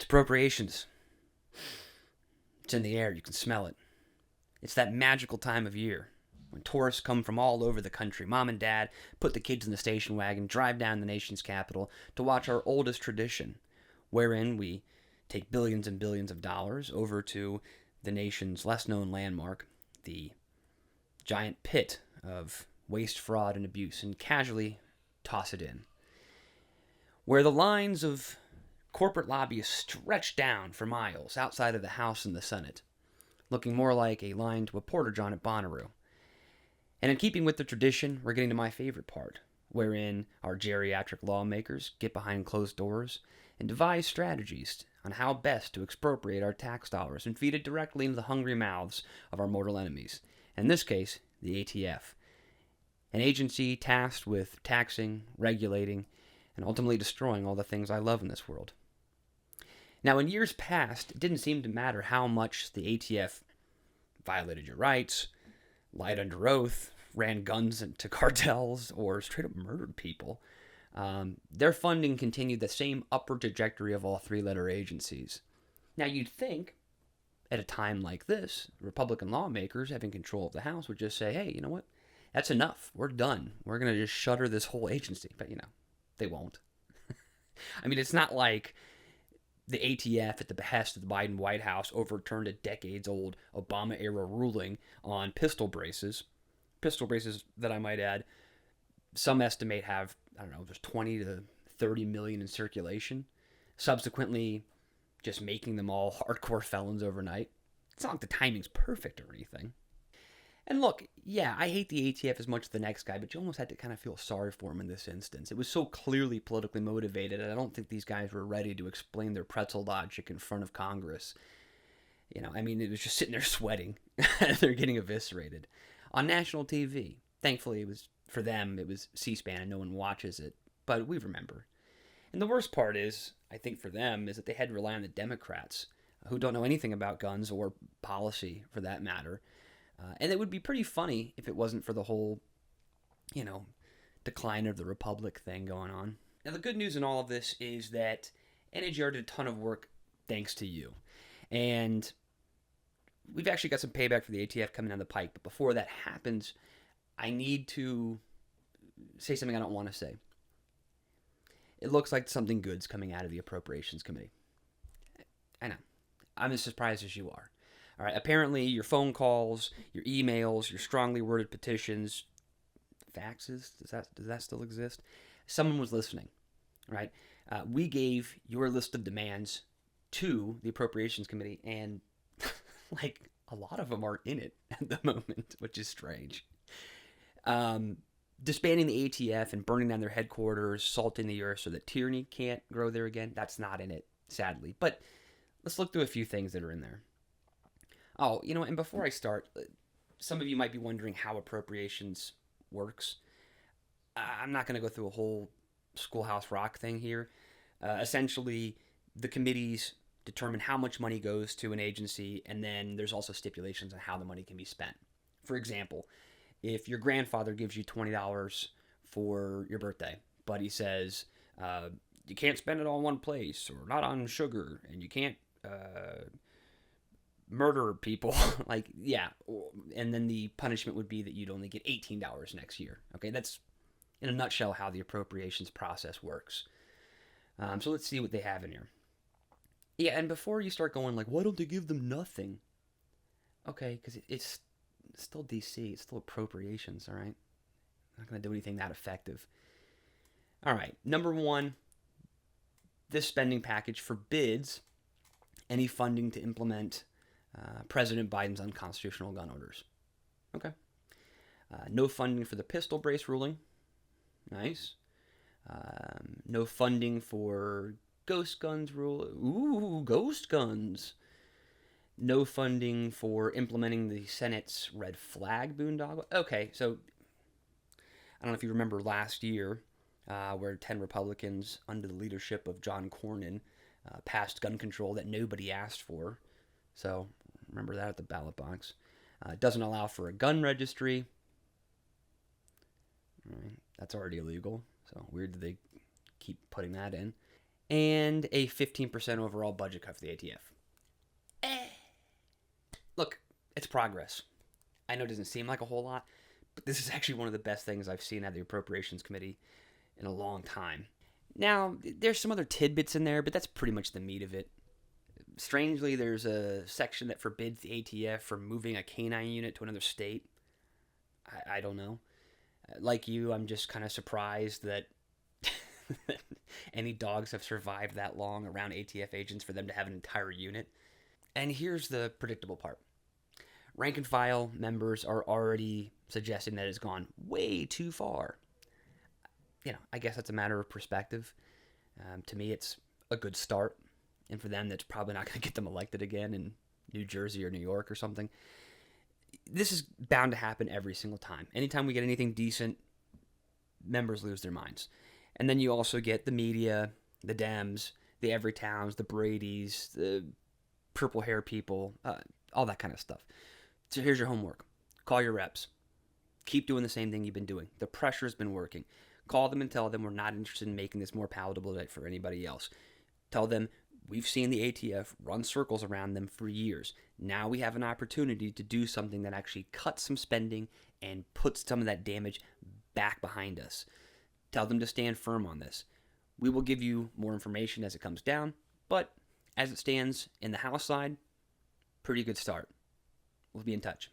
Appropriations. It's in the air. You can smell it. It's that magical time of year when tourists come from all over the country. Mom and Dad put the kids in the station wagon, drive down the nation's capital to watch our oldest tradition, wherein we take billions and billions of dollars over to the nation's less-known landmark, the giant pit of waste, fraud, and abuse, and casually toss it in, where the lines of corporate lobbyists stretch down for miles outside of the House and the Senate, looking more like a line to a porta-john at Bonnaroo. And in keeping with the tradition, we're getting to my favorite part, wherein our geriatric lawmakers get behind closed doors and devise strategies on how best to expropriate our tax dollars and feed it directly into the hungry mouths of our mortal enemies. In this case, the ATF, an agency tasked with taxing, regulating, and ultimately destroying all the things I love in this world. Now, in years past, it didn't seem to matter how much the ATF violated your rights, lied under oath, ran guns into cartels, or straight up murdered people. Their funding continued the same upward trajectory of all three-letter agencies. Now, you'd think, at a time like this, Republican lawmakers having control of the House would just say, hey, you know what? That's enough. We're done. We're going to just shutter this whole agency. But, they won't. I mean, it's not like the ATF, at the behest of the Biden White House, overturned a decades-old Obama-era ruling on pistol braces. Pistol braces that, I might add, some estimate have, there's 20 to 30 million in circulation. Subsequently, just making them all hardcore felons overnight. It's not like the timing's perfect or anything. And look, yeah, I hate the ATF as much as the next guy, but you almost had to kind of feel sorry for him in this instance. It was so clearly politically motivated, and I don't think these guys were ready to explain their pretzel logic in front of Congress. It was just sitting there sweating. They're getting eviscerated. On national TV. Thankfully, for them, it was C-SPAN and no one watches it, but we remember. And the worst part is, I think for them, is that they had to rely on the Democrats, who don't know anything about guns or policy, for that matter. And it would be pretty funny if it wasn't for the whole, decline of the Republic thing going on. Now, the good news in all of this is that NAGR did a ton of work thanks to you. And we've actually got some payback for the ATF coming down the pike. But before that happens, I need to say something I don't want to say. It looks like something good's coming out of the Appropriations Committee. I know. I'm as surprised as you are. All right, apparently your phone calls, your emails, your strongly worded petitions, faxes, does that still exist? Someone was listening, right? We gave your list of demands to the Appropriations Committee, and a lot of them aren't in it at the moment, which is strange. Disbanding the ATF and burning down their headquarters, salting the earth so that tyranny can't grow there again, that's not in it, sadly. But let's look through a few things that are in there. Oh, and before I start, some of you might be wondering how appropriations works. I'm not going to go through a whole Schoolhouse Rock thing here. Essentially, the committees determine how much money goes to an agency, and then there's also stipulations on how the money can be spent. For example, if your grandfather gives you $20 for your birthday, but he says, you can't spend it all in one place, or not on sugar, and you can't murder people, and then the punishment would be that you'd only get $18 next year. Okay, that's in a nutshell how the appropriations process works. So let's see what they have in here. Yeah, and before you start going why don't they give them nothing? Okay, because it's still DC, it's still appropriations, all right? Not going to do anything that effective. All right, number one, this spending package forbids any funding to implement President Biden's unconstitutional gun orders. Okay. No funding for the pistol brace ruling. Nice. No funding for ghost guns rule. Ooh, ghost guns. No funding for implementing the Senate's red flag boondoggle. Okay, so I don't know if you remember last year where 10 Republicans under the leadership of John Cornyn passed gun control that nobody asked for. So remember that at the ballot box. It doesn't allow for a gun registry. All right, that's already illegal. So weird that they keep putting that in. and a 15% overall budget cut for the ATF. Look, it's progress. I know it doesn't seem like a whole lot, but this is actually one of the best things I've seen out of the Appropriations Committee in a long time. Now, there's some other tidbits in there, but that's pretty much the meat of it. Strangely, there's a section that forbids the ATF from moving a canine unit to another state. I don't know. Like you, I'm just kind of surprised that any dogs have survived that long around ATF agents for them to have an entire unit. And here's the predictable part. Rank and file members are already suggesting that it's gone way too far. I guess that's a matter of perspective. To me, it's a good start. And for them, that's probably not going to get them elected again in New Jersey or New York or something. This is bound to happen every single time. Anytime we get anything decent, members lose their minds. And then you also get the media, the Dems, the Everytowns, the Bradys, the purple hair people, all that kind of stuff. So here's your homework. Call your reps. Keep doing the same thing you've been doing. The pressure's been working. Call them and tell them we're not interested in making this more palatable for anybody else. Tell them we've seen the ATF run circles around them for years. Now we have an opportunity to do something that actually cuts some spending and puts some of that damage back behind us. Tell them to stand firm on this. We will give you more information as it comes down, but as it stands in the House side, pretty good start. We'll be in touch.